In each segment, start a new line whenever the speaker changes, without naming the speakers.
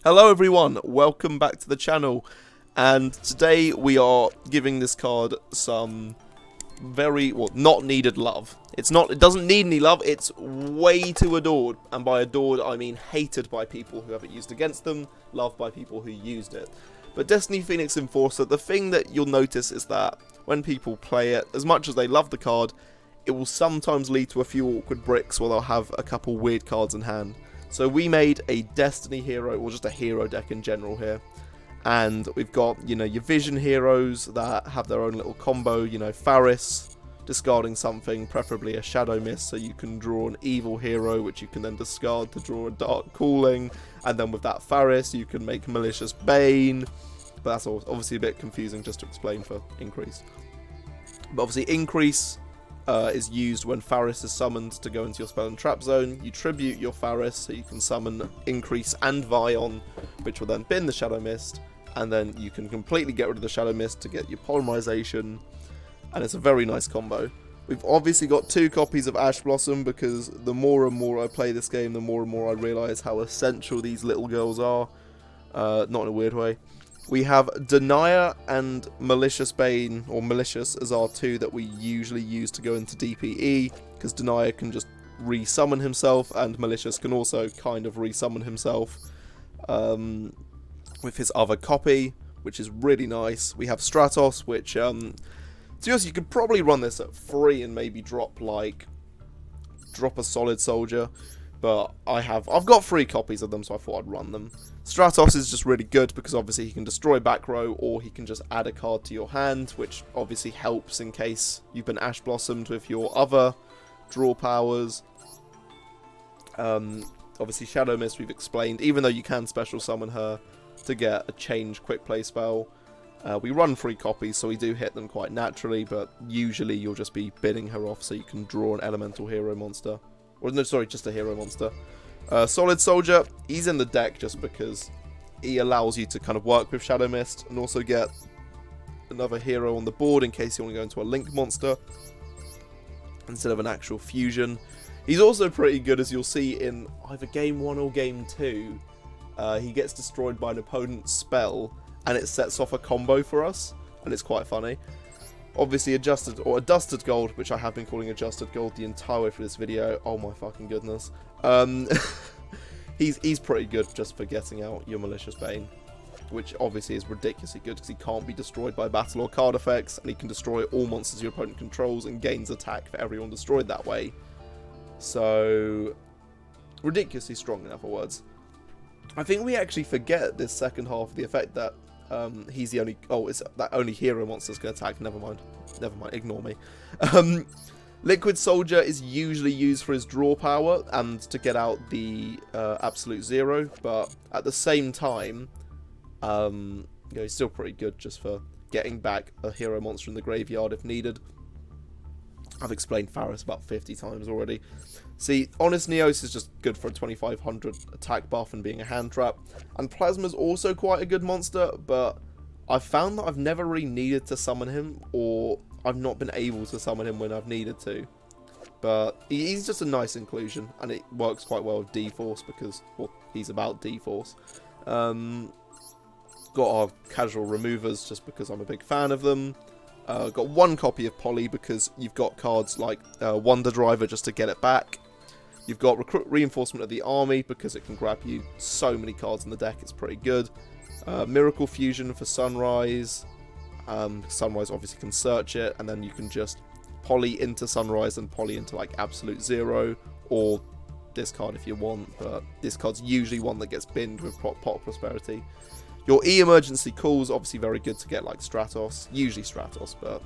Hello everyone, welcome back to the channel, and today we are giving this card some not needed love. It doesn't need any love, it's way too adored, and by adored I mean hated by people who have it used against them, loved by people who used it. But Destiny Phoenix Enforcer, the thing that you'll notice is that when people play it, as much as they love the card, it will sometimes lead to a few awkward bricks where they'll have a couple weird cards in hand. So we made a Destiny hero, or just a hero deck in general here. And we've got, your vision heroes that have their own little combo, Faris, discarding something, preferably a Shadow Mist, so you can draw an evil hero, which you can then discard to draw a Dark Cooling. And then with that Faris, you can make Malicious Bane. But that's obviously a bit confusing just to explain for Increase. But obviously Increase is used when Faris is summoned to go into your spell and trap zone. You tribute your Faris so you can summon Increase and Vion, which will then bin the Shadow Mist, and then you can completely get rid of the Shadow Mist to get your Polymerization, and it's a very nice combo. We've obviously got 2 copies of Ash Blossom because the more and more I play this game, the more and more I realise how essential these little girls are, not in a weird way. We have Denier and Malicious Bane, or Malicious, as our 2 that we usually use to go into DPE, because Denier can just re-summon himself, and Malicious can also kind of re-summon himself with his other copy, which is really nice. We have Stratos, which, to be honest, you could probably run this at free and maybe drop a Solid Soldier, but I've got 3 copies of them, so I thought I'd run them. Stratos is just really good because obviously he can destroy back row, or he can just add a card to your hand, which obviously helps in case you've been Ash Blossomed with your other draw powers. Obviously Shadow Mist we've explained, even though you can special summon her to get a change quick play spell. We run 3 copies, so we do hit them quite naturally, but usually you'll just be bidding her off so you can draw an elemental hero monster. Or no, sorry, just a hero monster. Solid Soldier, he's in the deck just because he allows you to kind of work with Shadow Mist and also get another hero on the board in case you want to go into a Link monster instead of an actual fusion. He's also pretty good, as you'll see in either Game 1 or Game 2. He gets destroyed by an opponent's spell and it sets off a combo for us, and it's quite funny. Obviously Adjusted Gold, which I have been calling Adjusted Gold the entire way for this video. Oh my fucking goodness. He's pretty good just for getting out your Malicious Bane, which obviously is ridiculously good because he can't be destroyed by battle or card effects, and he can destroy all monsters your opponent controls and gains attack for everyone destroyed that way. So, ridiculously strong in other words. I think we actually forget this second half of the effect that he's the only... Oh, it's that only hero monsters can attack. Never mind, ignore me. Liquid Soldier is usually used for his draw power and to get out the Absolute Zero, but at the same time, he's still pretty good just for getting back a hero monster in the graveyard if needed. I've explained Faris about 50 times already. See, Honest Neos is just good for a 2500 attack buff and being a hand trap. And Plasma's also quite a good monster, but I've found that I've never really needed to summon him, or I've not been able to summon him when I've needed to. But he's just a nice inclusion, and it works quite well with D-Force because, well, he's about D-Force. Got our casual removers just because I'm a big fan of them. Got 1 copy of Poly because you've got cards like Wonder Driver just to get it back. You've got Reinforcement of the Army because it can grab you so many cards in the deck, it's pretty good. Miracle Fusion for Sunrise. Sunrise obviously can search it, and then you can just Poly into Sunrise and Poly into like Absolute Zero, or discard if you want, but this card's usually one that gets binned with Pot of Prosperity. Your E-Emergency Call's obviously very good to get like Stratos, usually Stratos, but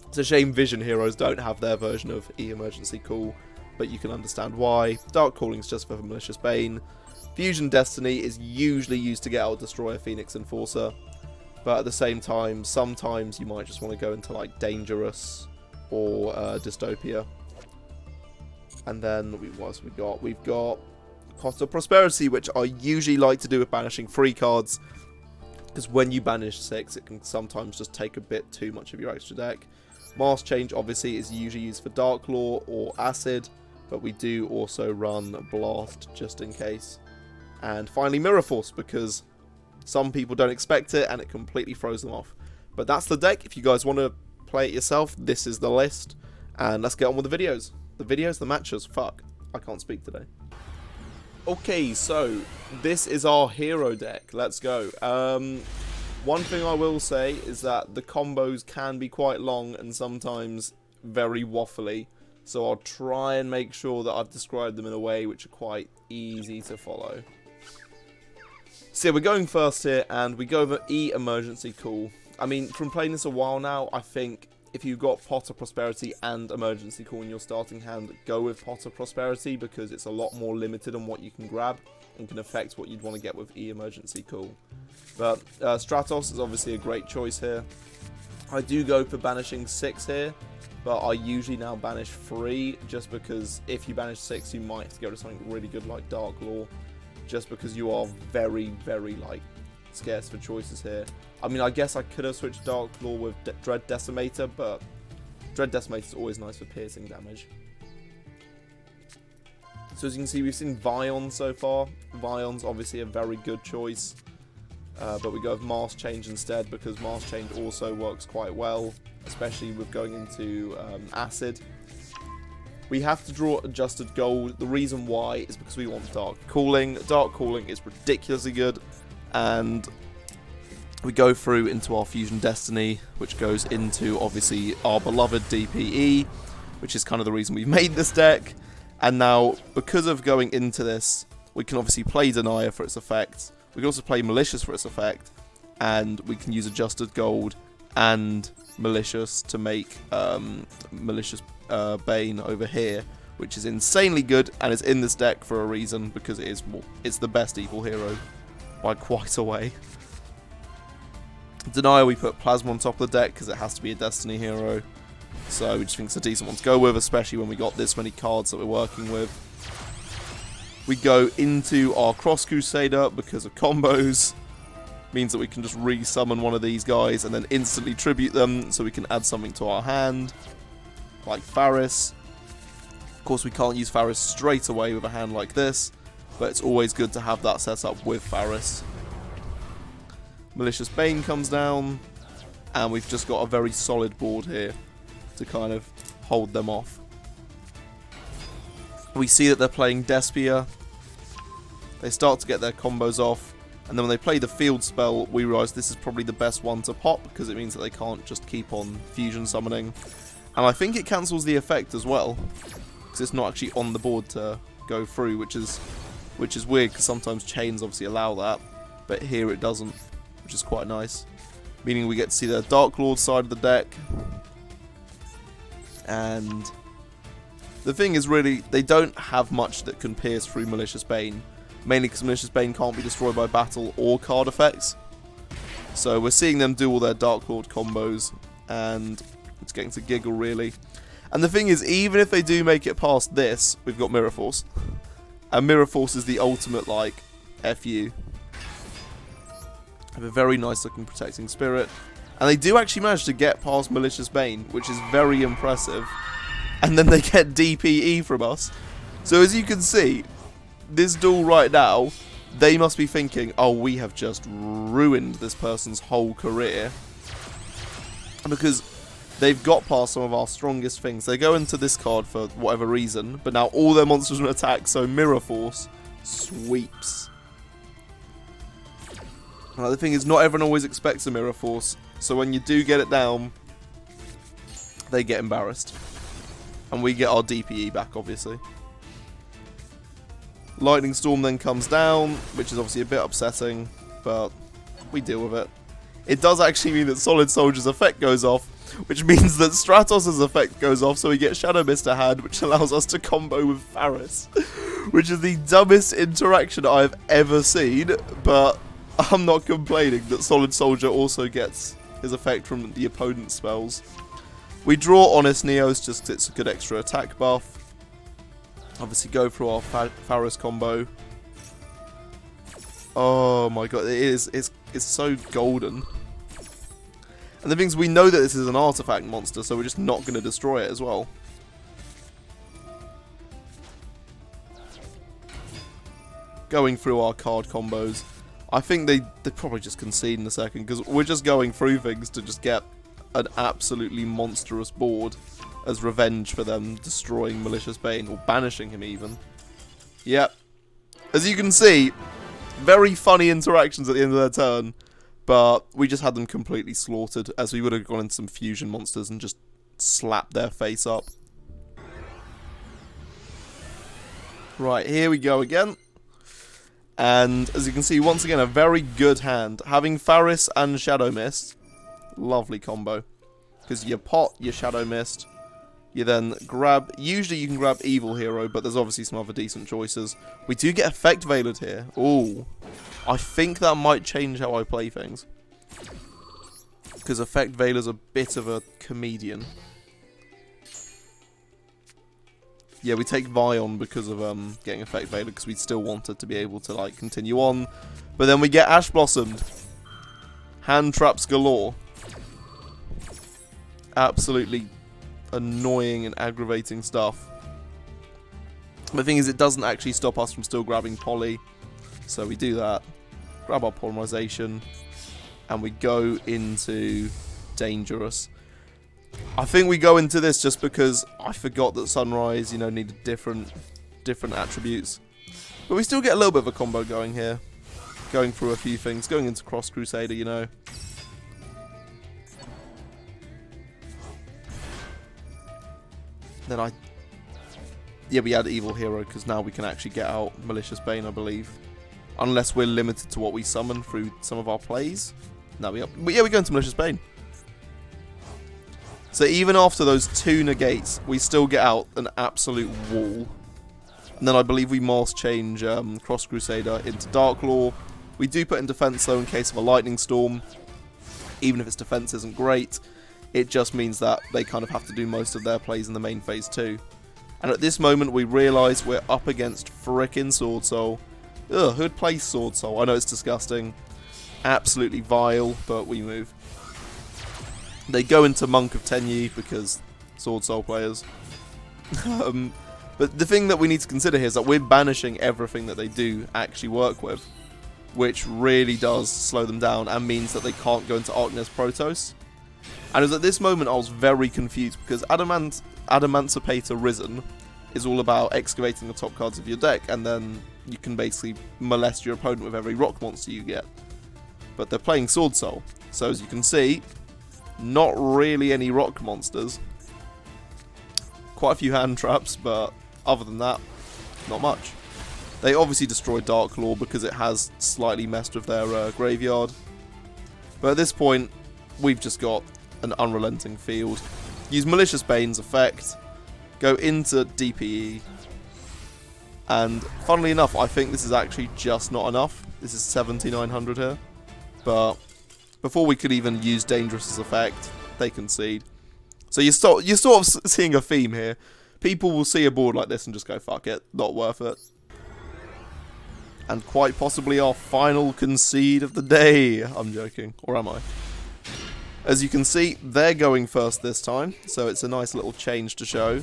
it's a shame Vision Heroes don't have their version of E-Emergency Call, but you can understand why. Dark Calling's just for Malicious Bane. Fusion Destiny is usually used to get out Destroyer Phoenix Enforcer, but at the same time, sometimes you might just want to go into like Dangerous or Dystopia. And then what else we got? We've got Pot of Prosperity, which I usually like to do with banishing 3 cards, because when you banish 6, it can sometimes just take a bit too much of your extra deck. Mask Change obviously is usually used for Dark Law or Acid, but we do also run Blast just in case. And finally Mirror Force, because some people don't expect it and it completely throws them off. But that's the deck. If you guys want to play it yourself, this is the list. And let's get on with the videos. The matches. Fuck, I can't speak today. Okay, so this is our hero deck. Let's go. One thing I will say is that the combos can be quite long and sometimes very waffly. So I'll try and make sure that I've described them in a way which are quite easy to follow. So yeah, we're going first here, and we go over E Emergency Call. I mean, from playing this a while now, I think if you've got Pot of Prosperity and Emergency Call in your starting hand, go with Pot of Prosperity, because it's a lot more limited on what you can grab and can affect what you'd want to get with E Emergency Call. But Stratos is obviously a great choice here. I do go for banishing 6 here, but I usually now banish 3, just because if you banish 6, you might have to go to something really good like Dark Law, just because you are very, very, like, scarce for choices here. I mean, I guess I could have switched Dark Law with Dread Decimator, but Dread Decimator is always nice for piercing damage. So as you can see, we've seen Vion so far. Vion's obviously a very good choice, but we go with Mask Change instead, because Mask Change also works quite well, especially with going into Acid. We have to draw Adjusted Gold. The reason why is because we want Dark Cooling. Dark Cooling is ridiculously good, and we go through into our Fusion Destiny, which goes into, obviously, our beloved DPE, which is kind of the reason we made this deck. And now, because of going into this, we can obviously play Denier for its effect. We can also play Malicious for its effect, and we can use Adjusted Gold and Malicious to make Malicious Bane over here, which is insanely good, and it's in this deck for a reason, because it's the best evil hero by quite a way. Denier, we put Plasma on top of the deck because it has to be a Destiny hero, so we just think it's a decent one to go with, especially when we got this many cards that we're working with. We go into our Cross Crusader because of combos. Means that we can just re-summon one of these guys and then instantly tribute them, so we can add something to our hand, like Faris. Of course, we can't use Faris straight away with a hand like this, but it's always good to have that set up with Faris. Malicious Bane comes down, and we've just got a very solid board here to kind of hold them off. We see that they're playing Despia. They start to get their combos off, and then when they play the field spell, we realise this is probably the best one to pop, because it means that they can't just keep on fusion summoning. And I think it cancels the effect as well, because it's not actually on the board to go through, which is weird, because sometimes chains obviously allow that, but here it doesn't, which is quite nice. Meaning we get to see the Dark Lord side of the deck. And the thing is, really, they don't have much that can pierce through Malicious Bane, mainly because Malicious Bane can't be destroyed by battle or card effects. So we're seeing them do all their Dark Lord combos, and it's getting to giggle, really. And the thing is, even if they do make it past this, we've got Mirror Force. And Mirror Force is the ultimate, like, FU. Have a very nice looking Protecting Spirit. And they do actually manage to get past Malicious Bane, which is very impressive. And then they get DPE from us. So as you can see, this duel right now, they must be thinking, oh, we have just ruined this person's whole career. Because they've got past some of our strongest things. They go into this card for whatever reason, but now all their monsters will attack, so Mirror Force sweeps. Now the thing is, not everyone always expects a Mirror Force, so when you do get it down, they get embarrassed. And we get our DPE back, obviously. Lightning Storm then comes down, which is obviously a bit upsetting, but we deal with it. It does actually mean that Solid Soldier's effect goes off, which means that Stratos' effect goes off, so we get Shadow Mist to hand, which allows us to combo with Faris, which is the dumbest interaction I've ever seen, but I'm not complaining that Solid Soldier also gets his effect from the opponent's spells. We draw Honest Neos just because it's a good extra attack buff. Obviously go through our Faris combo. Oh my god, it's so golden. And the thing is, we know that this is an artifact monster, so we're just not going to destroy it as well. going through our card combos. I think they probably just concede in a second, because we're just going through things to just get an absolutely monstrous board as revenge for them destroying Malicious Bane, or banishing him even. Yep. As you can see, very funny interactions at the end of their turn, but we just had them completely slaughtered, as we would have gone into some fusion monsters and just slapped their face up. Right, here we go again. And as you can see, once again, a very good hand. Having Faris and Shadow Mist, lovely combo. Because you pot your Shadow Mist, you then grab, usually you can grab Evil Hero, but there's obviously some other decent choices. We do get Effect Veilered here. Ooh, I think that might change how I play things. Because Effect Veiler's a bit of a comedian. Yeah, we take Vion because of getting Effect Veiler, because we still wanted to be able to like continue on. But then we get Ash Blossomed. Hand traps galore. Absolutely annoying and aggravating stuff. The thing is, it doesn't actually stop us from still grabbing Poly. So we do that. Grab our Polymerization. And we go into Dangerous. I think we go into this just because I forgot that Sunrise, you know, needed different attributes. But we still get a little bit of a combo going here. Going through a few things. Going into Cross Crusader, you know. Then yeah, we add Evil Hero because now we can actually get out Malicious Bane, I believe. Unless we're limited to what we summon through some of our plays. No, but yeah, we go into Malicious Bane. So even after those 2 negates, we still get out an absolute wall. And then I believe we Mass change Cross Crusader into Dark Law. We do put in defense though in case of a Lightning Storm. Even if its defense isn't great, it just means that they kind of have to do most of their plays in the main phase too. And at this moment we realise we're up against frickin' Sword Soul. Ugh, who'd play Sword Soul? I know it's disgusting. Absolutely vile, but we move. They go into Monk of Tenyi because Sword Soul players. But the thing that we need to consider here is that we're banishing everything that they do actually work with, which really does slow them down and means that they can't go into Arcness Protoss. And it was at this moment I was very confused because Adamancipator Risen is all about excavating the top cards of your deck, and then you can basically molest your opponent with every rock monster you get. But they're playing Sword Soul, so as you can see, not really any rock monsters. Quite a few hand traps, but other than that, not much. They obviously destroy Dark Law because it has slightly messed with their graveyard. But at this point, we've just got an unrelenting field. Use Malicious Bane's effect, go into DPE, and funnily enough, I think this is actually just not enough. This is 7,900 here, but before we could even use Dangerous's effect, they concede. So you're sort of seeing a theme here. People will see a board like this and just go, fuck it, not worth it. And quite possibly our final concede of the day. I'm joking, or am I? As you can see, they're going first this time, so it's a nice little change to show.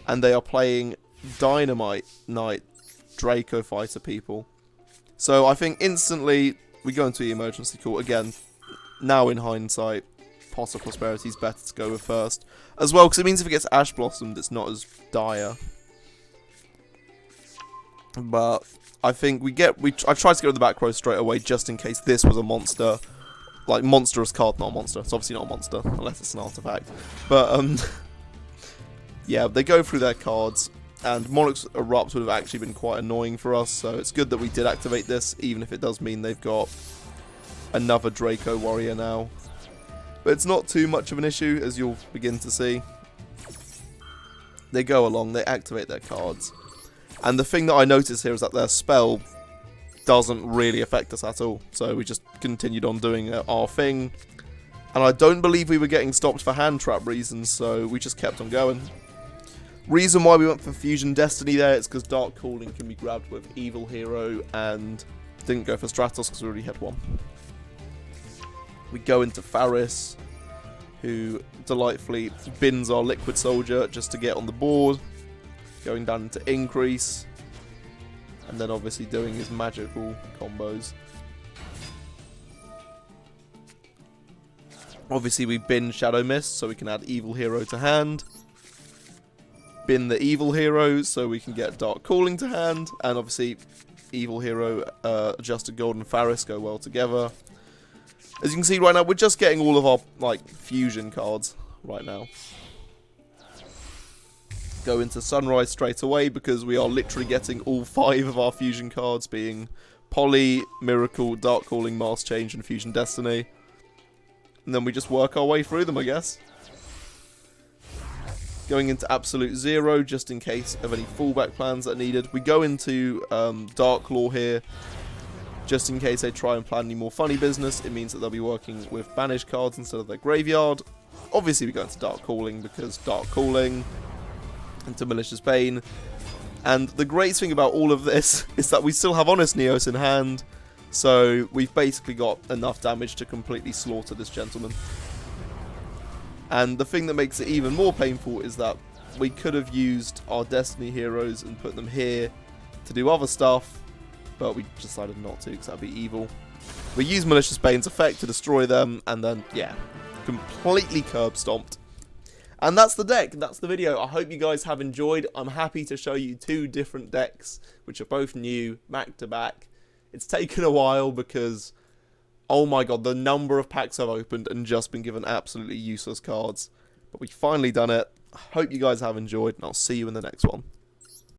And they are playing Dynamite Knight Draco Fighter people. So I think instantly we go into the emergency call again. Now in hindsight, Pot of Prosperity is better to go with first. As well, because it means if it gets Ash Blossomed, it's not as dire. But I think I tried to get to the back row straight away just in case this was a monster. Like, monstrous card, not a monster. It's obviously not a monster, unless it's an artifact. But, yeah, they go through their cards. And Monarch's Erupt would have actually been quite annoying for us. So it's good that we did activate this, even if it does mean they've got another Draco Warrior now. But it's not too much of an issue, as you'll begin to see. They go along, they activate their cards. And the thing that I notice here is that their spell doesn't really affect us at all. So we just continued on doing our thing. And I don't believe we were getting stopped for hand trap reasons, so we just kept on going. Reason why we went for Fusion Destiny there is because Dark Calling can be grabbed with Evil Hero, and didn't go for Stratos because we already had one. We go into Faris, who delightfully bins our Liquid Soldier just to get on the board. Going down into Increase. and then obviously doing his magical combos. Obviously we bin Shadow Mist so we can add Evil Hero to hand. Bin the Evil Hero so we can get Dark Calling to hand, and obviously Evil Hero, Adjusted Golden Faris go well together. As you can see right now, we're just getting all of our like fusion cards right now. Go into Sunrise straight away because we are literally getting all 5 of our fusion cards, being Poly, Miracle, Dark Calling, Mass Change, and Fusion Destiny. And then we just work our way through them, I guess. Going into Absolute Zero, just in case of any fallback plans that are needed. We go into Dark Law here, just in case they try and plan any more funny business. It means that they'll be working with banished cards instead of their graveyard. Obviously we go into Dark Calling because Dark Calling into Malicious Bane. And the great thing about all of this is that we still have Honest Neos in hand, so we've basically got enough damage to completely slaughter this gentleman. And the thing that makes it even more painful is that we could have used our Destiny heroes and put them here to do other stuff, but we decided not to because that'd be evil. We use Malicious Bane's effect to destroy them, and then, yeah, completely curb stomped. And that's the deck, that's the video. I hope you guys have enjoyed. I'm happy to show you 2 different decks, which are both new, back to back. It's taken a while because, oh my god, the number of packs I've opened and just been given absolutely useless cards. But we finally done it. I hope you guys have enjoyed, and I'll see you in the next one.